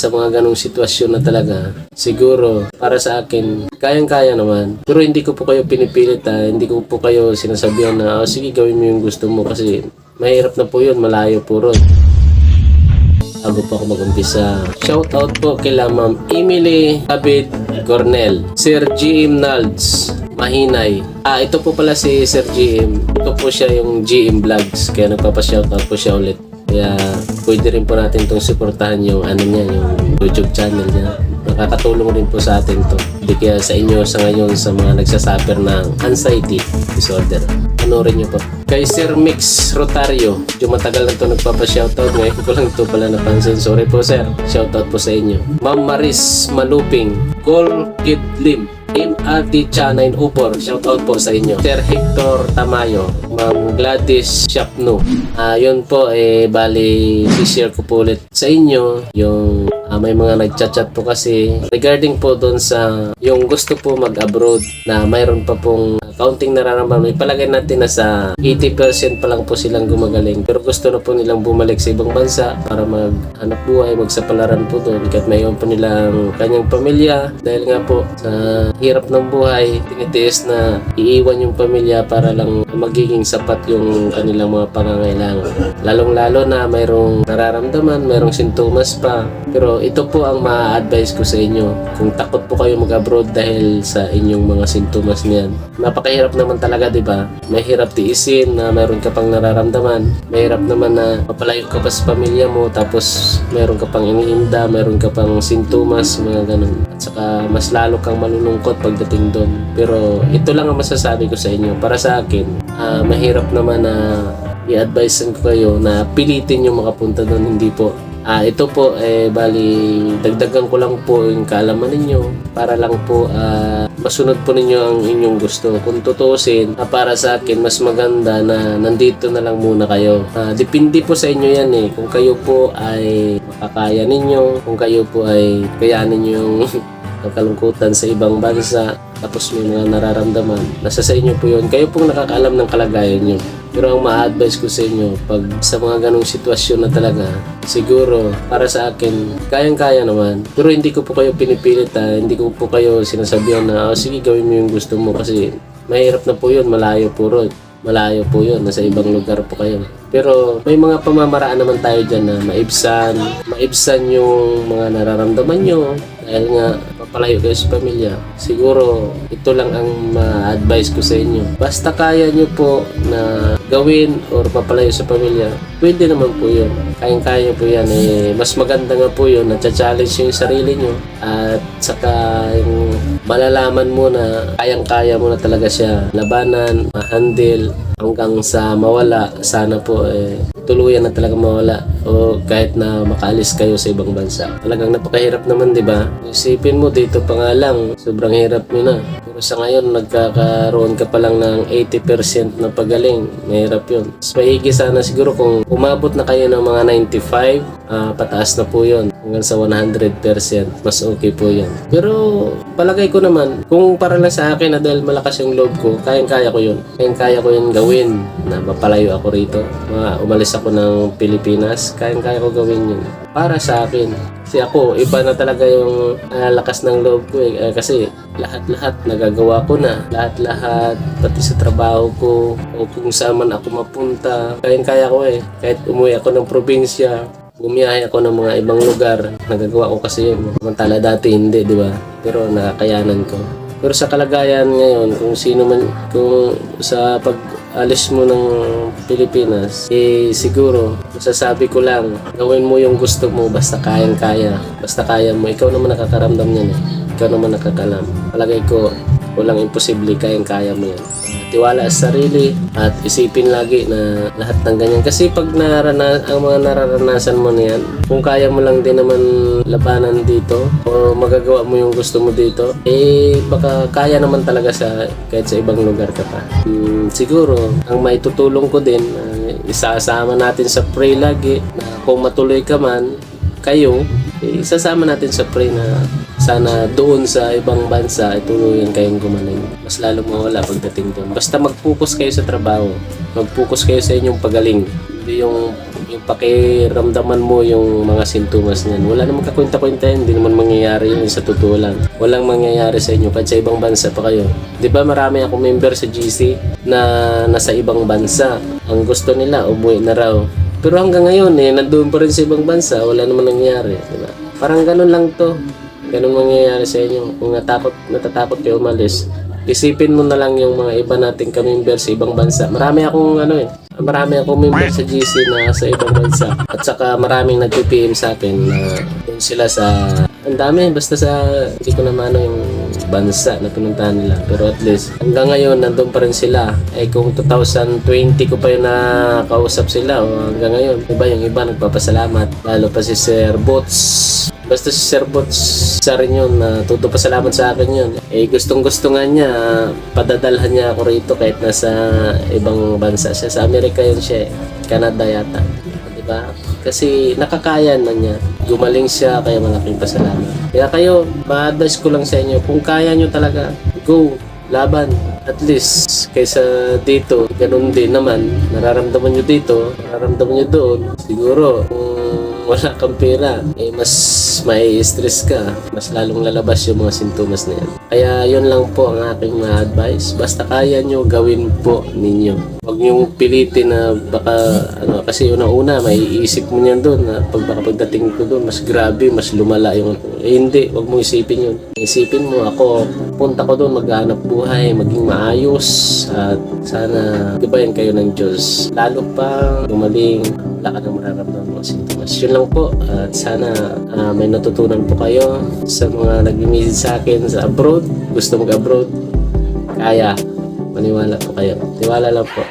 sa mga ganong sitwasyon na talaga, siguro para sa akin, kayang-kaya naman. Pero hindi ko po kayo pinipilit hindi ko po kayo sinasabihan na sige gawin mo yung gusto mo kasi mahirap na po yun, malayo po ron. Bago po ako mag-umpisa, shoutout po kila Ma'am Emily David Cornel, Sir GM Nalds Mahinay. Ito po pala si Sir GM. Ito po siya yung GM Vlogs. Kaya nagpapa-shoutout po siya ulit. Kaya pwede rin po natin itong suportahan yung niya, yung YouTube channel niya. Nakakatulong rin po sa atin to. Hindi kaya sa inyo sa ngayon sa mga nagsasuffer ng anxiety disorder. Panorin nyo po. Kay Sir Mix Rotario, yung matagal na ito nagpapa-shoutout. Ngayon ko lang ito pala napansin. Sorry po sir. Shoutout po sa inyo. Ma'am Maris Maluping, Col Kid Lim, Ati Cha9 Upor, shoutout po sa inyo. Sir Hector Tamayo, Ma'am Gladys Shapno. Yun po, bali, i-share ko po ulit sa inyo yung may mga nagchat-chat po kasi regarding po doon sa yung gusto po mag-abroad na mayroon pa pong counting nararamdaman. Ipalagay natin na sa 80% pa lang po silang gumagaling pero gusto na po nilang bumalik sa ibang bansa para maghanap buhay, magsapalaran po doon kahit mayroon po nilang kanyang pamilya dahil nga po sa hirap ng buhay, tinitiis na iiwan yung pamilya para lang magiging sapat yung kanilang mga pangangailangan. Lalong-lalo na mayroong nararamdaman, mayroong sintomas pa. Pero ito po ang ma-advise ko sa inyo. Kung takot po kayo mag-abroad dahil sa inyong mga sintomas niyan. Napakahirap naman talaga, di ba? Mahirap tiisin na mayroon ka pang nararamdaman. Mahirap naman na mapalayo ka pa sa pamilya mo tapos mayroon ka pang iniinda, mayroon ka pang sintomas, mga ganun. At saka mas lalo kang malulungkot pagdating doon. Pero ito lang ang masasabi ko sa inyo. Para sa akin, mahirap naman na i-advise ko kayo na pilitin yung makapunta doon. Hindi po. Ito po, bali, dagdagan ko lang po yung kaalaman ninyo para lang po masunod po ninyo ang inyong gusto. Kung tutusin, para sa akin, mas maganda na nandito na lang muna kayo. Depende po sa inyo yan kung kayo po ay makakaya ninyo, kung kayo po ay kayanin yung kalungkutan sa ibang bansa, tapos may mga nararamdaman. Nasa sa inyo po yun. Kayo pong nakakaalam ng kalagayan nyo. Pero ang ma-advise ko sa inyo, pag sa mga ganong sitwasyon na talaga, siguro, para sa akin, kayang-kaya naman. Pero hindi ko po kayo pinipilit hindi ko po kayo sinasabihan na, sige gawin mo yung gusto mo kasi mahirap na po yun, malayo po ron. Malayo po yun, nasa ibang lugar po kayo. Pero may mga pamamaraan naman tayo dyan na maibsan yung mga nararamdaman nyo dahil nga papalayo kayo sa pamilya. Siguro ito lang ang ma-advise ko sa inyo. Basta kaya nyo po na gawin or papalayo sa pamilya, pwede naman po yun. Kayang-kaya po yan. Mas maganda nga po yun, na-challenge yung sarili nyo at saka yung malalaman mo na kayang-kaya mo na talaga siya labanan, ma-handle hanggang sa mawala. Sana po tuluyan na talaga mawala o kahit na makaalis kayo sa ibang bansa. Talagang napakahirap naman, di ba? Isipin mo dito pa nga lang, sobrang hirap mo na. Pero sa ngayon, nagkakaroon ka pa lang ng 80% na pagaling. Mahirap yun. Mas maigi sana siguro kung umabot na kayo ng mga 95, pataas na po yun. Hanggang sa 100%, mas okay po yan. Pero palagay ko naman, kung para lang sa akin na dahil malakas yung loob ko, kayang-kaya ko yun. Kayang-kaya ko yun gawin na mapalayo ako rito. Umalis ako ng Pilipinas, kayang-kaya ko gawin yun. Para sa akin. Kasi ako, iba na talaga yung lakas ng loob ko kasi lahat-lahat nagagawa ko na. Lahat-lahat, pati sa trabaho ko o kung saan man ako mapunta, kayang-kaya ko Kahit umuwi ako ng probinsya, bumiyahe ako ng mga ibang lugar, nagagawa ko kasi yun. Samantala dati hindi, di ba? Pero nakakayanan ko. Pero sa kalagayan ngayon, kung sino man, kung sa pag-alis mo ng Pilipinas, siguro, masasabi ko lang, gawin mo yung gusto mo, basta kayang-kaya. Basta kaya mo, ikaw naman nakakaramdam yan Ikaw naman nakakalam. Palagay ko, walang imposible, kayang-kaya mo yan. Tiwala sa sarili at isipin lagi na lahat ng ganyan. Kasi pag ang mga nararanasan mo na yan, kung kaya mo lang din naman labanan dito o magagawa mo yung gusto mo dito, baka kaya naman talaga kahit sa ibang lugar ka pa. Siguro, ang maitutulong ko din, isasama natin sa pray lagi na kung matuloy ka man, kayo, isasama natin sa pray na sana doon sa ibang bansa tuluyan kayong gumaling. Mas lalo mawala pagdating doon. Basta mag-focus kayo sa trabaho. Mag-focus kayo sa inyong pagaling. Hindi yung yung pakiramdaman mo yung mga sintomas niyan. Wala namang kakwenta-kwenta yan, hindi naman mangyayari yun sa totoo lang. Walang mangyayari sa inyo kahit sa ibang bansa pa kayo. Di ba marami akong member sa GC na nasa ibang bansa. Ang gusto nila, umuwi na raw. Pero hanggang ngayon nandoon pa rin sa ibang bansa, wala naman nangyayari. Di ba? Parang ganun lang to. Ganun mangyayari sa inyo. Kung natatakot kayo umalis, isipin mo na lang yung mga iba nating ka-member sa ibang bansa. Marami akong member sa GC na sa ibang bansa. At saka maraming nag-PM sa akin na doon sila sa... Ang dami, basta sa... Hindi ko naman yung bansa na pinuntahan nila. Pero at least, hanggang ngayon, nandun pa rin sila. Eh kung 2020 ko pa yung nakausap sila, o hanggang ngayon, yung iba nagpapasalamat. Lalo pa si Sir Bots. Basta si Sir Bots, isa rin yun, todo pasalamat sa akin yun. Eh gustong-gusto nga niya, padadalhan niya ako rito kahit nasa ibang bansa siya. Sa Amerika yun siya, Canada yata. Diba? Kasi nakakaya na niya. Gumaling siya, kaya malaking pasalamat. Kaya kayo, ma-advise ko lang sa inyo, kung kaya nyo talaga, go, laban. At least, kaysa dito, ganun din naman, nararamdaman nyo dito, nararamdaman nyo doon, siguro, kung wala kang pera, eh mas may stress ka, mas lalong lalabas yung mga sintomas na yan. Kaya yun lang po ang aking ma-advise. Basta kaya nyo, gawin po ninyo. Huwag nyo pilitin na baka, kasi unang-una, may iisip mo niyan doon na pagdating ko doon, mas grabe, mas lumala yung... hindi, huwag mo isipin yun. Isipin mo, ako, punta ko doon, maghanap buhay, maging maayos, at sana, gabayan kayo ng Diyos. Lalo pa, gumaling, wala ka nang mararamdaman mga sintomas. Yun lang po, at sana may natutunan po kayo sa mga nag-message sa akin sa abroad, gusto mag-abroad, kaya, maniwala po kayo. Tiwala lang po.